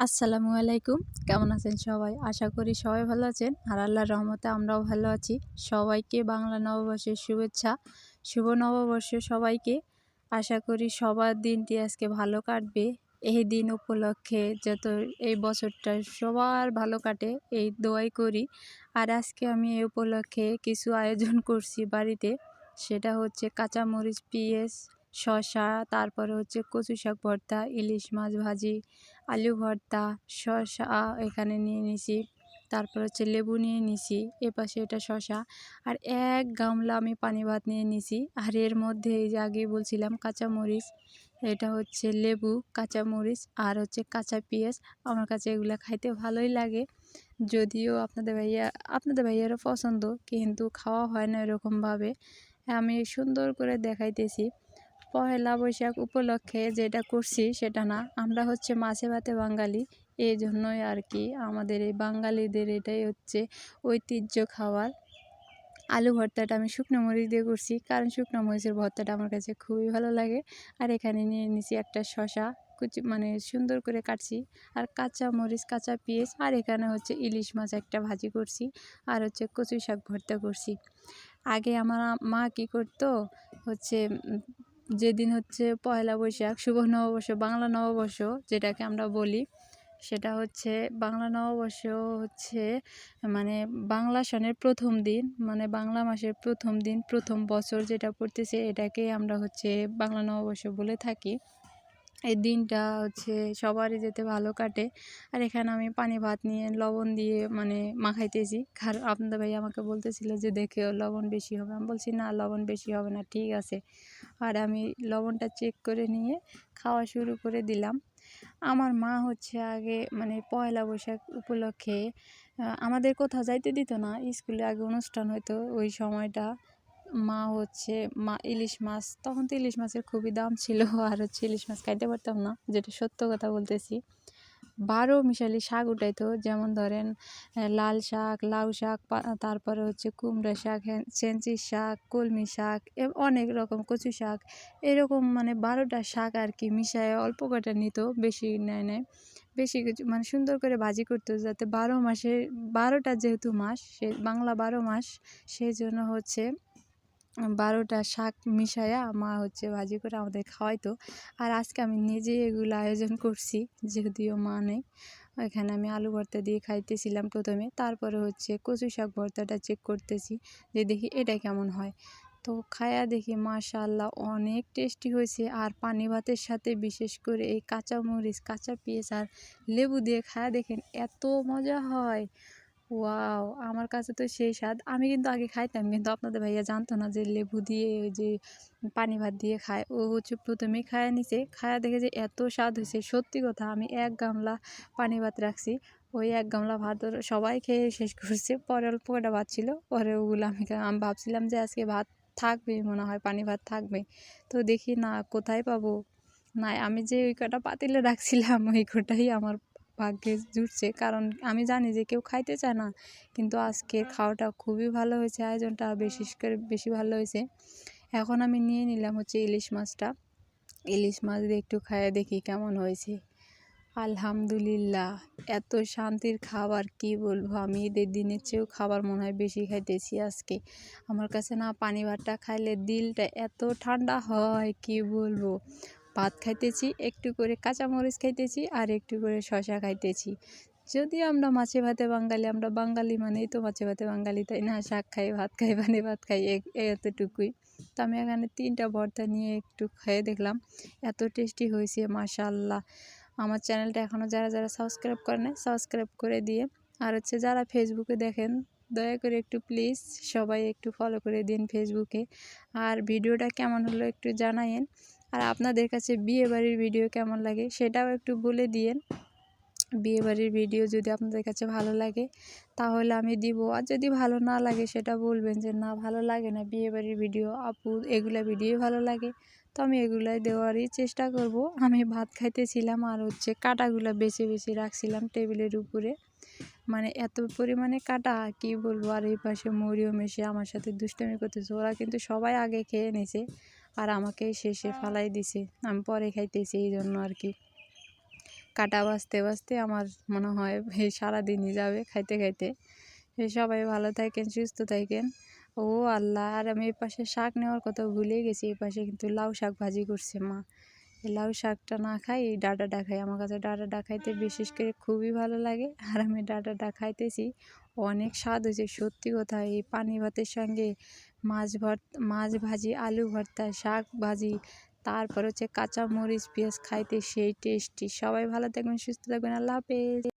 আসসালামু আলাইকুম। কেমন আছেন সবাই? আশা করি সবাই ভালো আছেন। আর আল্লাহর রহমতে আমরাও ভালো আছি। সবাইকে বাংলা নববর্ষের শুভেচ্ছা। শুভ নববর্ষ সবাইকে। আশা করি সবার দিনটি আজকে ভালো কাটবে। এই দিন উপলক্ষে যত এই বছরটা সবার ভালো কাটে এই দোয়াই করি। আর আজকে আমি এই উপলক্ষে কিছু আয়োজন করছি বাড়িতে। সেটা হচ্ছে কাঁচামরিচ, পেঁয়াজ, শসা, তারপরে হচ্ছে কচু শাক ভর্তা, ইলিশ মাছ ভাজি, আলু ভর্তা, শসা এখানে নিয়ে নিছি, তারপর হচ্ছে লেবু নিয়ে নিছি, এপাশে এটা শসা, আর এক গামলা আমি পানি ভাত নিয়ে নিছি। আর এর মধ্যে এই যে আগেই বলছিলাম কাঁচামরিচ, এটা হচ্ছে লেবু, কাঁচামরিচ আর হচ্ছে কাঁচা পেঁয়াজ। আমার কাছে এগুলো খাইতে ভালোই লাগে, যদিও আপনাদের ভাইয়ারও পছন্দ, কিন্তু খাওয়া হয় না এরকমভাবে। আমি সুন্দর করে দেখাইতেছি। পহেলা বৈশাখ উপলক্ষে যেটা করছি সেটা না, আমরা হচ্ছে মাছে ভাতে বাঙালি, এই জন্যই আর কি আমাদের এই বাঙালিদের এটাই হচ্ছে ঐতিহ্য খাবার। আলু ভর্তাটা আমি শুকনো মরিচ দিয়ে করছি, কারণ শুকনো মরিচের ভর্তাটা আমার কাছে খুবই ভালো লাগে। আর এখানে নিয়ে নিছি একটা শসা কুচি, মানে সুন্দর করে কাটছি, আর কাঁচা মরিচ, কাঁচা পেঁয়াজ, আর এখানে হচ্ছে ইলিশ মাছ একটা ভাজি করছি, আর হচ্ছে কচু শাক ভর্তা করছি। আগে আমার মা কী করতো, হচ্ছে যেদিন হচ্ছে পয়লা বৈশাখ, শুভ নববর্ষ, বাংলা নববর্ষ যেটাকে আমরা বলি, সেটা হচ্ছে বাংলা নববর্ষ হচ্ছে মানে বাংলা সনের প্রথম দিন, মানে বাংলা মাসের প্রথম দিন, প্রথম বছর যেটা পড়তেছে এটাকেই আমরা হচ্ছে বাংলা নববর্ষ বলে থাকি। এই দিনটা হচ্ছে সবারই যেতে ভালো কাটে। আর এখানে আমি পানি ভাত নিয়ে লবণ দিয়ে মানে মাখাইতেছি, কারণ আপনাদের ভাই আমাকে বলতেছিল যে দেখেও লবণ বেশি হবে, আমি বলছি না লবণ বেশি হবে না, ঠিক আছে। আর আমি লবণটা চেক করে নিয়ে খাওয়া শুরু করে দিলাম। আমার মা হচ্ছে আগে মানে পয়লা বৈশাখ উপলক্ষে আমাদের কোথাও যাইতে দিত না, স্কুলে আগে অনুষ্ঠান হতো ওই সময়টা। মা হচ্ছে ইলিশ মাছ, তখন তো ইলিশ মাছের খুবই দাম ছিল, আর হচ্ছে ইলিশ মাছ খাইতে পারতাম না, যেটা সত্য কথা বলতেছি। 12 মিশালি শাক উঠাইতো, যেমন ধরেন লাল শাক, লাউ শাক, তারপরে হচ্ছে কুমড়া শাক, সেঞ্চি শাক, কলমি শাক, অনেক রকম কচু শাক, এরকম মানে 12টা শাক আর কি মিশায় অল্প কটা নিত, বেশি নেয় বেশি কিছু, মানে সুন্দর করে ভাজি করতো, যাতে 12 মাসে 12টা যেহেতু মাস, সে বাংলা 12 মাস, সেই জন্য হচ্ছে 12টা শাক মিশায়া মা হচ্ছে ভাজি করে আমাদের খাওয়াইতো। আর আজকে আমি নিজেই এগুলো আয়োজন করছি, যদিও মা নেই। এখানে আমি আলু ভর্তা দিয়ে খাইতেছিলাম প্রথমে, তারপরে হচ্ছে কচু শাক ভর্তাটা চেক করতেছি যে দেখি এটা কেমন হয়। তো খায়া দেখি মাশাআল্লাহ অনেক টেস্টি হয়েছে। আর পানি ভাতের সাথে বিশেষ করে এই কাঁচা মরিচ, কাঁচা পেঁয়াজ আর লেবু দিয়ে খায়া দেখেন এত মজা হয়। ওয়াও! আমার কাছে তো সেই স্বাদ। আমি কিন্তু আগে খাইতাম, কিন্তু আপনাদের ভাইয়া জানতো না যে লেবু দিয়ে ওই যে পানি ভাত দিয়ে খায়। ও হচ্ছে প্রথমেই খায়া নিছে, খায়া দেখে যে এত স্বাদ হয়েছে। সত্যি কথা, আমি 1 গামলা পানি ভাত রাখছি। ওই 1 গামলা ভাত ওরা সবাই খেয়ে শেষ করছে। পরে অল্প কটা ভাত ছিল। পরে ওগুলো আমি ভাবছিলাম যে আজকে ভাত থাকবে মনে হয়, পানি ভাত থাকবে। তো দেখি না, কোথায় পাবো? না, আমি যে ওই কটা পাতিলে রাখছিলাম ওই কটাই আমার ভাগ্যে জুটছে, কারণ আমি জানি যে কেউ খাইতে চায় না। কিন্তু আজকের খাওয়াটা খুবই ভালো হয়েছে, আয়োজনটা বিশেষ করে বেশি ভালো হয়েছে। এখন আমি নিয়ে নিলাম হচ্ছে ইলিশ মাছটা। ইলিশ মাছ দিয়ে একটু খাইয়ে দেখি কেমন হয়েছে। আলহামদুলিল্লাহ, এত শান্তির খাবার কি বলবো, আমি ঈদের দিনের চেয়েও খাবার মনে হয় বেশি খাইতেছি আজকে। আমার কাছে না পানি ভাতটা খাইলে দিলটা এত ঠান্ডা হয় কি বলবো। ভাত খাইতেছি, একটু করে কাঁচামরিচ খাইতেছি, আর একটু করে শসা খাইতেছি। যদিও আমরা মাছে ভাতে বাঙালি, আমরা বাঙালি মানেই তো মাছে ভাতে বাঙালি, তাই না? শাক খাই, ভাত খাই, পানি ভাত খাই, এতটুকুই। তো আমি এখানে 3টা ভর্তা নিয়ে একটু খেয়ে দেখলাম, এত টেস্টি হয়েছে মাশাআল্লাহ। আমার চ্যানেলটা এখনও যারা সাবস্ক্রাইব করে নাই, সাবস্ক্রাইব করে দিয়ে, আর হচ্ছে যারা ফেসবুকে দেখেন দয়া করে একটু প্লিজ সবাই একটু ফলো করে দিন ফেসবুকে। আর ভিডিওটা কেমন হলো একটু জানায়েন। আর আপনাদের কাছে বিয়েবাড়ির ভিডিও কেমন লাগে সেটাও একটু বলে দিয়েন। বিয়েবাড়ির ভিডিও যদি আপনাদের কাছে ভালো লাগে তাহলে আমি দিব, আর যদি ভালো না লাগে সেটা বলবেন যে না ভালো লাগে না বিয়েবাড়ির ভিডিও, আপু এগুলা ভিডিও ভালো লাগে, তো আমি এগুলাই দেওয়ারই চেষ্টা করব। আমি ভাত খাইতেছিলাম আর হচ্ছে কাঁটাগুলো বেছে বেছে রাখছিলাম টেবিলের উপরে, মানে এত পরিমাণে কাটা কি বলবো। আর এই পাশে মরিয়ম এসে আমার সাথে দুষ্টামি করতেছে, ওরা কিন্তু সবাই আগে খেয়ে নিছে আর আমাকেই শেষে ফালাই দিছে, আমি পরে খাইতেছি, এই জন্য আর কি। কাটা বাছতে বাছতে আমার মনে হয় এই সারাদিনই যাবে খাইতে খাইতে। সবাই ভালো থাকেন, সুস্থ থাকেন। ও আল্লাহ! আর আমি এই পাশে শাক নেওয়ার কথা ভুলে গেছি। এই পাশে কিন্তু লাউ শাক ভাজি করছে মা। এই লাউ শাকটা না খাই, এই ডাঁটাটা খাই। আমার কাছে ডাঁটাটা খাইতে বিশেষ করে খুবই ভালো লাগে। আর আমি ডাঁটাটা খাইতেছি, অনেক স্বাদ হয়েছে সত্যি কথা। এই পানি ভাতের সঙ্গে মাছ ভাজি, আলু ভর্তা, শাক ভাজি, তারপর হচ্ছে কাঁচা মরিচ পেঁয়াজ খাইতে সেই টেস্টি। সবাই ভালো থাকবেন, সুস্থ থাকবেন। আল্লাহ হাফেজ।